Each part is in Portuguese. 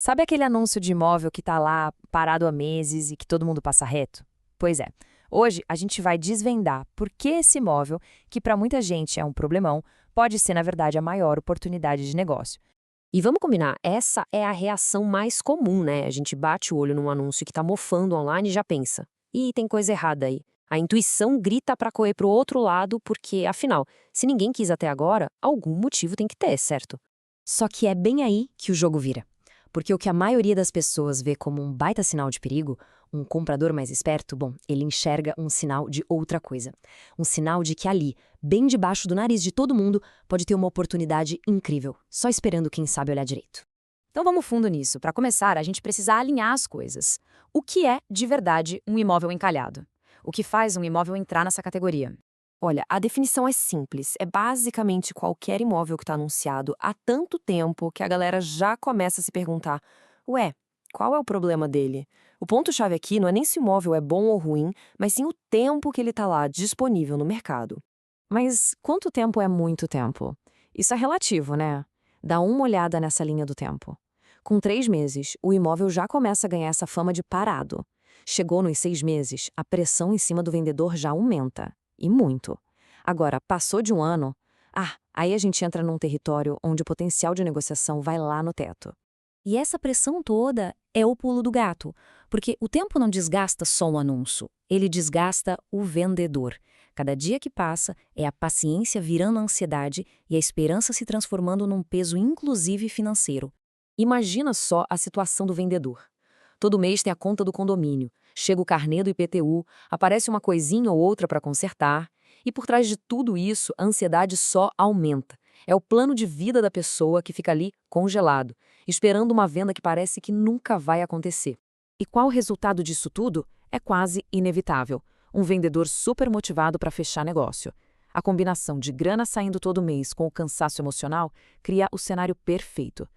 Sabe aquele anúncio de imóvel que tá lá parado há meses e que todo mundo passa reto? Pois é. Hoje a gente vai desvendar por que esse imóvel, que para muita gente é um problemão, pode ser na verdade a maior oportunidade de negócio. E vamos combinar, essa é a reação mais comum, né? A gente bate o olho num anúncio que tá mofando online e já pensa. Ih, tem coisa errada aí. A intuição grita pra correr pro outro lado, porque, afinal, se ninguém quis até agora, algum motivo tem que ter, certo? Só que é bem aí que o jogo vira. Porque o que a maioria das pessoas vê como um baita sinal de perigo, um comprador mais esperto, bom, ele enxerga um sinal de outra coisa. Um sinal de que ali, bem debaixo do nariz de todo mundo, pode ter uma oportunidade incrível, só esperando quem sabe olhar direito. Então vamos fundo nisso. Para começar, a gente precisa alinhar as coisas. O que é, de verdade, um imóvel encalhado? O que faz um imóvel entrar nessa categoria? Olha, a definição é simples. É basicamente qualquer imóvel que está anunciado há tanto tempo que a galera já começa a se perguntar: ué, qual é o problema dele? O ponto-chave aqui não é nem se o imóvel é bom ou ruim, mas sim o tempo que ele está lá disponível no mercado. Mas quanto tempo é muito tempo? Isso é relativo, né? Dá uma olhada nessa linha do tempo. Com 3 meses, o imóvel já começa a ganhar essa fama de parado. Chegou nos 6 meses, a pressão em cima do vendedor já aumenta. E muito. Agora, passou de um ano, aí a gente entra num território onde o potencial de negociação vai lá no teto. E essa pressão toda é o pulo do gato, porque o tempo não desgasta só o anúncio, ele desgasta o vendedor. Cada dia que passa é a paciência virando ansiedade e a esperança se transformando num peso inclusive financeiro. Imagina só a situação do vendedor. Todo mês tem a conta do condomínio, chega o carnê do IPTU, aparece uma coisinha ou outra para consertar, e por trás de tudo isso, a ansiedade só aumenta. É o plano de vida da pessoa que fica ali congelado, esperando uma venda que parece que nunca vai acontecer. E qual o resultado disso tudo? É quase inevitável. Um vendedor super motivado para fechar negócio. A combinação de grana saindo todo mês com o cansaço emocional cria o cenário perfeito.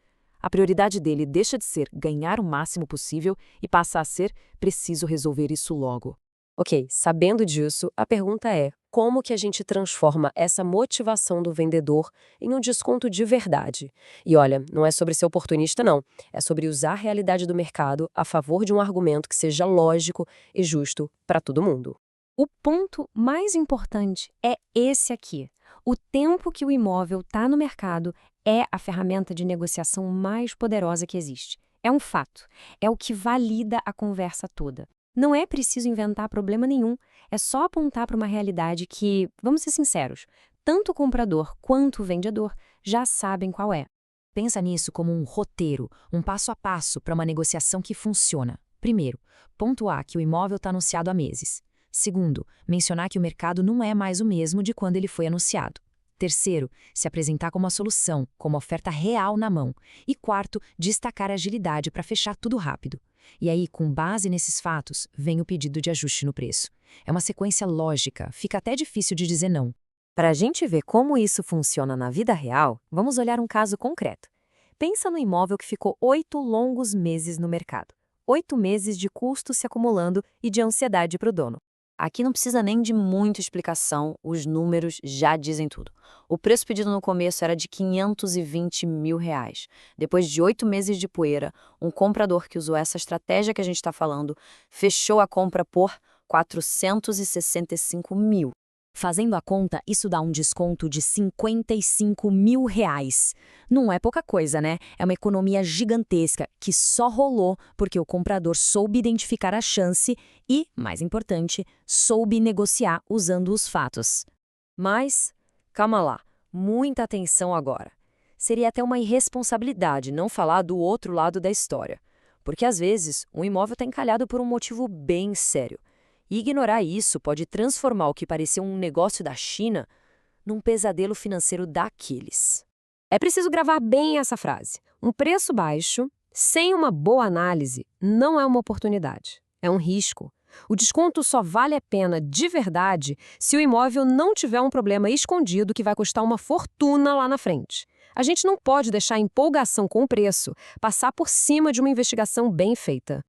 A prioridade dele deixa de ser ganhar o máximo possível e passa a ser preciso resolver isso logo. Ok, sabendo disso, a pergunta é: como que a gente transforma essa motivação do vendedor em um desconto de verdade? E olha, não é sobre ser oportunista, não. É sobre usar a realidade do mercado a favor de um argumento que seja lógico e justo para todo mundo. O ponto mais importante é esse aqui. O tempo que o imóvel está no mercado é a ferramenta de negociação mais poderosa que existe. É um fato. É o que valida a conversa toda. Não é preciso inventar problema nenhum. É só apontar para uma realidade que, vamos ser sinceros, tanto o comprador quanto o vendedor já sabem qual é. Pensa nisso como um roteiro, um passo a passo para uma negociação que funciona. Primeiro, pontuar que o imóvel está anunciado há meses. Segundo, mencionar que o mercado não é mais o mesmo de quando ele foi anunciado. Terceiro, se apresentar como uma solução, como oferta real na mão. E quarto, destacar a agilidade para fechar tudo rápido. E aí, com base nesses fatos, vem o pedido de ajuste no preço. É uma sequência lógica, fica até difícil de dizer não. Para a gente ver como isso funciona na vida real, vamos olhar um caso concreto. Pensa no imóvel que ficou 8 longos meses no mercado. 8 meses de custos se acumulando e de ansiedade para o dono. Aqui não precisa nem de muita explicação, os números já dizem tudo. O preço pedido no começo era de R$ 520 mil. Depois de 8 meses de poeira, um comprador que usou essa estratégia que a gente está falando fechou a compra por 465 mil. Fazendo a conta, isso dá um desconto de R$ 55 mil. Não é pouca coisa, né? É uma economia gigantesca que só rolou porque o comprador soube identificar a chance e, mais importante, soube negociar usando os fatos. Mas, calma lá, muita atenção agora. Seria até uma irresponsabilidade não falar do outro lado da história. Porque, às vezes, um imóvel está encalhado por um motivo bem sério. E ignorar isso pode transformar o que parecia um negócio da China num pesadelo financeiro daqueles. É preciso gravar bem essa frase. Um preço baixo, sem uma boa análise, não é uma oportunidade. É um risco. O desconto só vale a pena de verdade se o imóvel não tiver um problema escondido que vai custar uma fortuna lá na frente. A gente não pode deixar a empolgação com o preço passar por cima de uma investigação bem feita.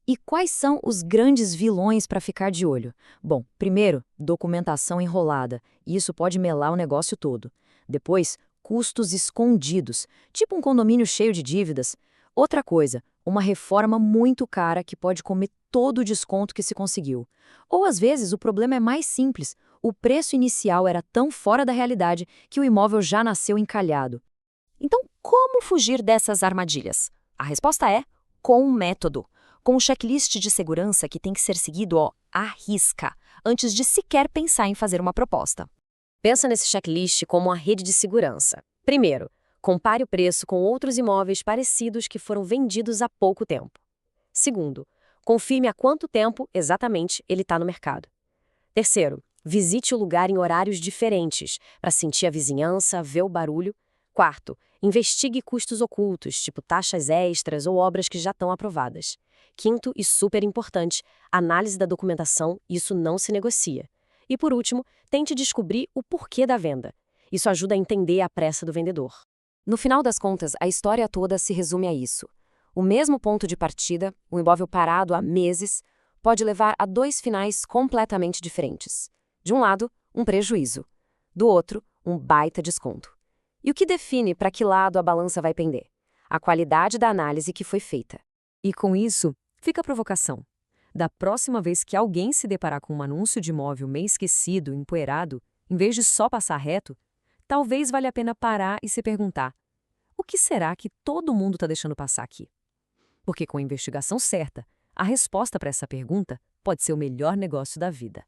E quais são os grandes vilões para ficar de olho? Bom, primeiro, documentação enrolada. Isso pode melar o negócio todo. Depois, custos escondidos, tipo um condomínio cheio de dívidas. Outra coisa, uma reforma muito cara que pode comer todo o desconto que se conseguiu. Ou às vezes o problema é mais simples, o preço inicial era tão fora da realidade que o imóvel já nasceu encalhado. Então, como fugir dessas armadilhas? A resposta é com um método, com um checklist de segurança que tem que ser seguido, à risca, antes de sequer pensar em fazer uma proposta. Pensa nesse checklist como uma rede de segurança. Primeiro, compare o preço com outros imóveis parecidos que foram vendidos há pouco tempo. Segundo, confirme há quanto tempo, exatamente, ele está no mercado. Terceiro, visite o lugar em horários diferentes, para sentir a vizinhança, ver o barulho. Quarto, investigue custos ocultos, tipo taxas extras ou obras que já estão aprovadas. Quinto, e super importante, análise da documentação, isso não se negocia. E por último, tente descobrir o porquê da venda. Isso ajuda a entender a pressa do vendedor. No final das contas, a história toda se resume a isso. O mesmo ponto de partida, o imóvel parado há meses, pode levar a dois finais completamente diferentes. De um lado, um prejuízo. Do outro, um baita desconto. E o que define para que lado a balança vai pender? A qualidade da análise que foi feita. E com isso, fica a provocação. Da próxima vez que alguém se deparar com um anúncio de imóvel meio esquecido, empoeirado, em vez de só passar reto, talvez valha a pena parar e se perguntar: o que será que todo mundo está deixando passar aqui? Porque com a investigação certa, a resposta para essa pergunta pode ser o melhor negócio da vida.